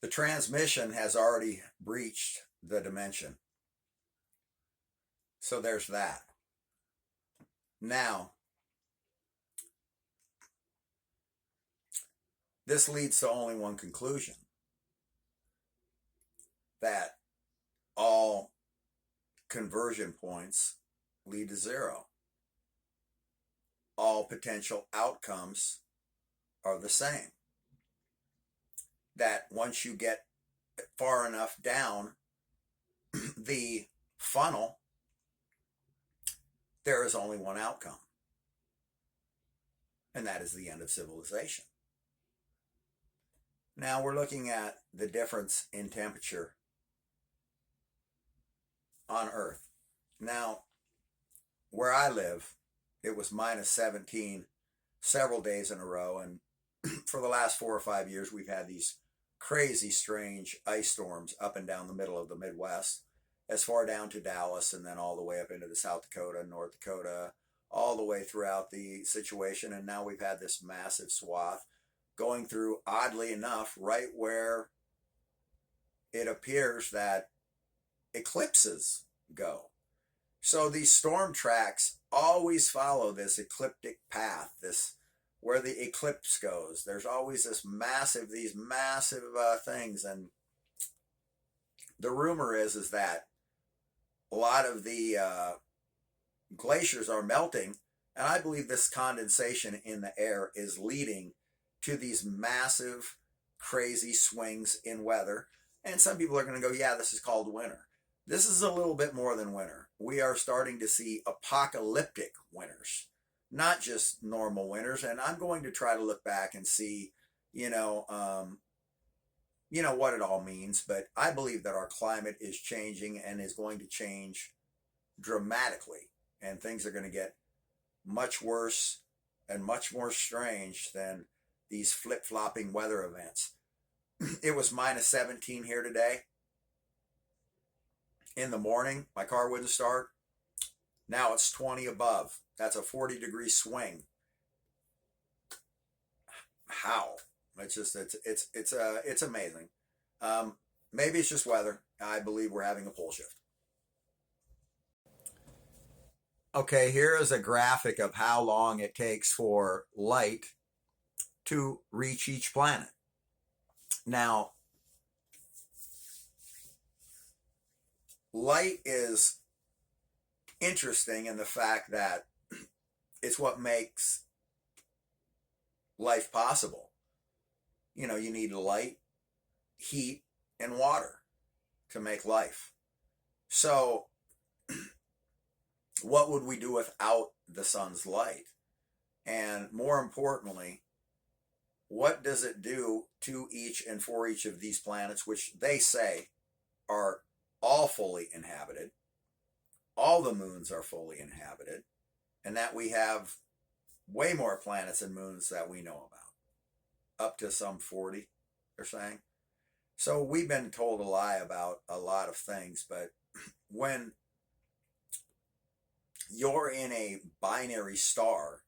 The transmission has already breached the dimension. So there's that. Now, this leads to only one conclusion, that all conversion points lead to zero. All potential outcomes are the same. That once you get far enough down the funnel, there is only one outcome, and that is the end of civilization. Now we're looking at the difference in temperature on Earth. Now, where I live, it was minus 17 several days in a row, and for the last 4 or 5 years, we've had these crazy, strange ice storms up and down the middle of the Midwest, as far down to Dallas, and then all the way up into the South Dakota, North Dakota, all the way throughout the situation. And now we've had this massive swath going through, oddly enough, right where it appears that eclipses go. So these storm tracks always follow this ecliptic path, this where the eclipse goes. There's always these massive things, and the rumor is that a lot of the glaciers are melting, and I believe this condensation in the air is leading to these massive, crazy swings in weather. And some people are going to go, yeah, this is called winter. This is a little bit more than winter. We are starting to see apocalyptic winters, not just normal winters. And I'm going to try to look back and see, what it all means. But I believe that our climate is changing and is going to change dramatically. And things are going to get much worse and much more strange than these flip-flopping weather events. It was minus 17 here today. In the morning, my car wouldn't start. Now it's 20 above. That's a 40-degree swing. How? It's amazing. Maybe it's just weather. I believe we're having a pole shift. Okay, here is a graphic of how long it takes for light to reach each planet. Now, light is interesting in the fact that it's what makes life possible. You need light, heat, and water to make life. So, what would we do without the sun's light? And more importantly, what does it do to each and for each of these planets, which they say are all fully inhabited? All the moons are fully inhabited, and that we have way more planets and moons that we know about, up to some 40, they're saying. So we've been told a lie about a lot of things, but when you're in a binary star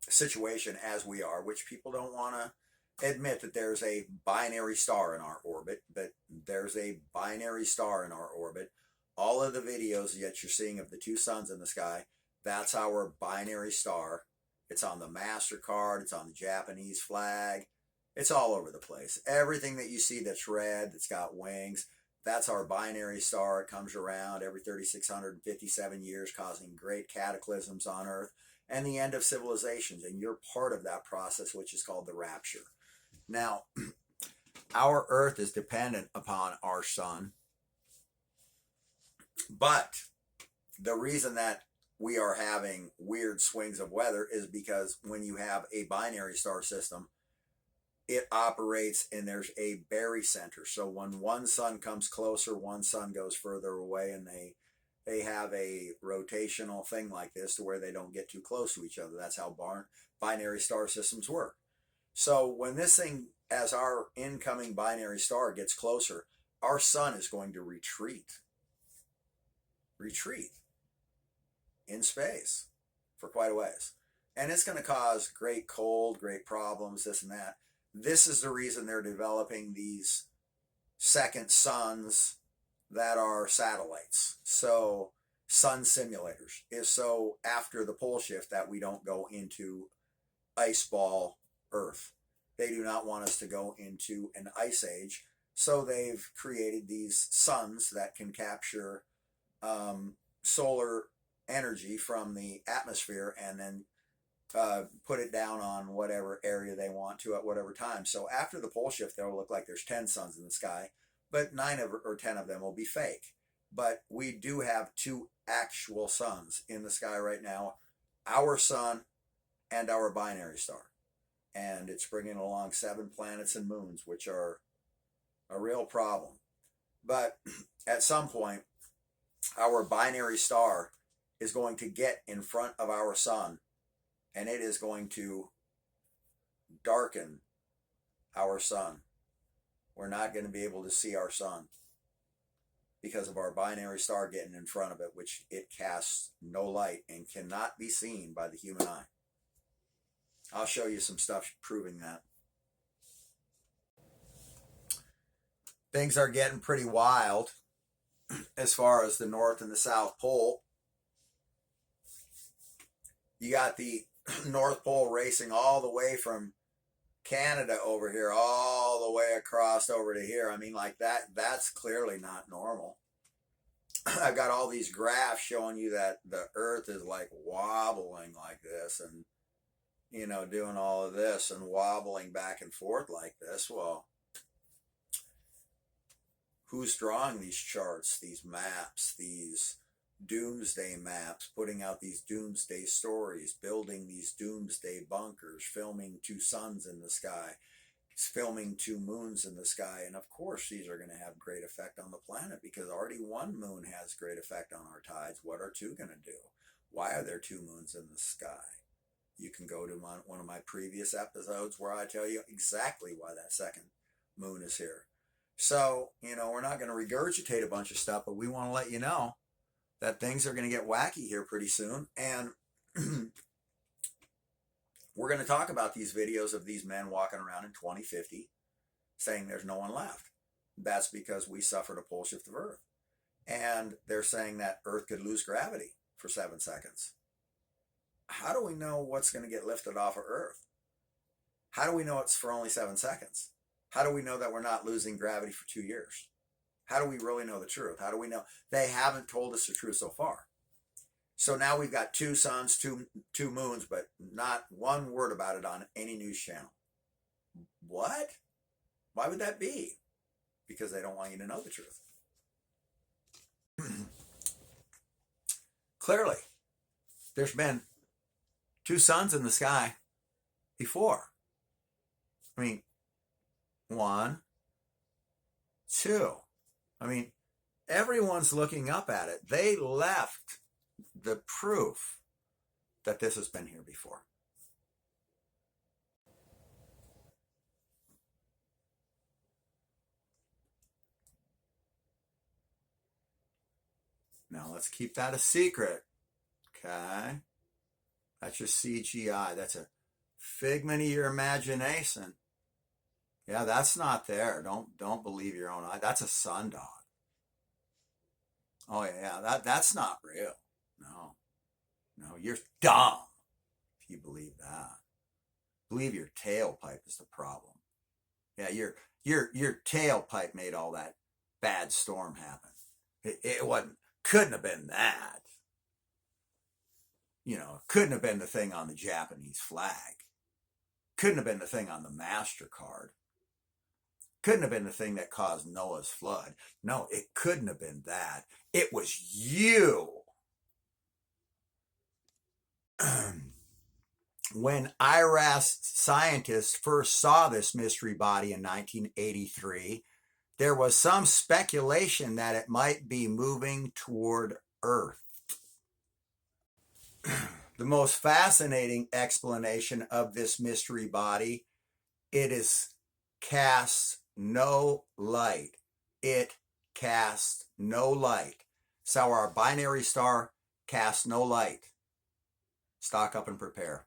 situation, as we are, which people don't want to admit that there's a binary star in our orbit, but there's a binary star in our orbit. All of the videos that you're seeing of the two suns in the sky, that's our binary star. It's on the MasterCard, it's on the Japanese flag, it's all over the place. Everything that you see that's red, that's got wings, that's our binary star. It comes around every 3,657 years, causing great cataclysms on Earth and the end of civilizations. And you're part of that process, which is called the rapture. Now, our Earth is dependent upon our sun. But the reason that we are having weird swings of weather is because when you have a binary star system, it operates and there's a barycenter. So when one sun comes closer, one sun goes further away, and they have a rotational thing like this to where they don't get too close to each other. That's how binary star systems work. So when this thing, as our incoming binary star gets closer, our sun is going to retreat in space for quite a ways. And it's going to cause great cold, great problems, this and that. This is the reason they're developing these second suns that are satellites. So sun simulators is so after the pole shift that we don't go into ice ball Earth. They do not want us to go into an ice age. So they've created these suns that can capture solar energy from the atmosphere and then put it down on whatever area they want to at whatever time. So after the pole shift, they'll look like there's 10 suns in the sky, but 9 or 10 of them will be fake. But we do have 2 actual suns in the sky right now, our sun and our binary star. And it's bringing along 7 planets and moons, which are a real problem. But at some point, our binary star is going to get in front of our sun, and it is going to darken our sun. We're not going to be able to see our sun because of our binary star getting in front of it, which it casts no light and cannot be seen by the human eye. I'll show you some stuff proving that. Things are getting pretty wild as far as the North and the South Pole. You got the North Pole racing all the way from Canada over here, all the way across over to here. I mean, like that's clearly not normal. I've got all these graphs showing you that the Earth is like wobbling like this and, you know, doing all of this and wobbling back and forth like this. Well, who's drawing these charts, these maps, these doomsday maps, putting out these doomsday stories, building these doomsday bunkers, filming 2 suns in the sky, filming 2 moons in the sky? And of course these are going to have great effect on the planet, because already 1 moon has great effect on our tides. What are 2 going to do? Why are there 2 moons in the sky? You can go to one of my previous episodes where I tell you exactly why that second moon is here. So, you know, we're not going to regurgitate a bunch of stuff, but we want to let you know that things are going to get wacky here pretty soon. And we're going to talk about these videos of these men walking around in 2050 saying there's no one left. That's because we suffered a pole shift of Earth. And they're saying that Earth could lose gravity for 7 seconds. How do we know what's going to get lifted off of Earth? How do we know it's for only 7 seconds? How do we know that we're not losing gravity for 2 years? How do we really know the truth? How do we know? They haven't told us the truth so far. So now we've got 2 suns, two moons, but not one word about it on any news channel. What? Why would that be? Because they don't want you to know the truth. Clearly, there's been 2 suns in the sky before. I mean, 1, 2. I mean, everyone's looking up at it. They left the proof that this has been here before. Now let's keep that a secret. Okay? That's just CGI. That's a figment of your imagination. Yeah, that's not there. Don't believe your own eye. That's a sundog. Oh yeah, that's not real. No, you're dumb if you believe that. Believe your tailpipe is the problem. Yeah, your tailpipe made all that bad storm happen. It couldn't have been that. You know, couldn't have been the thing on the Japanese flag. Couldn't have been the thing on the MasterCard. Couldn't have been the thing that caused Noah's flood. No, it couldn't have been that. It was you. When IRAS scientists first saw this mystery body in 1983, there was some speculation that it might be moving toward Earth. The most fascinating explanation of this mystery body, it is casts no light. It casts no light. So our binary star casts no light. Stock up and prepare.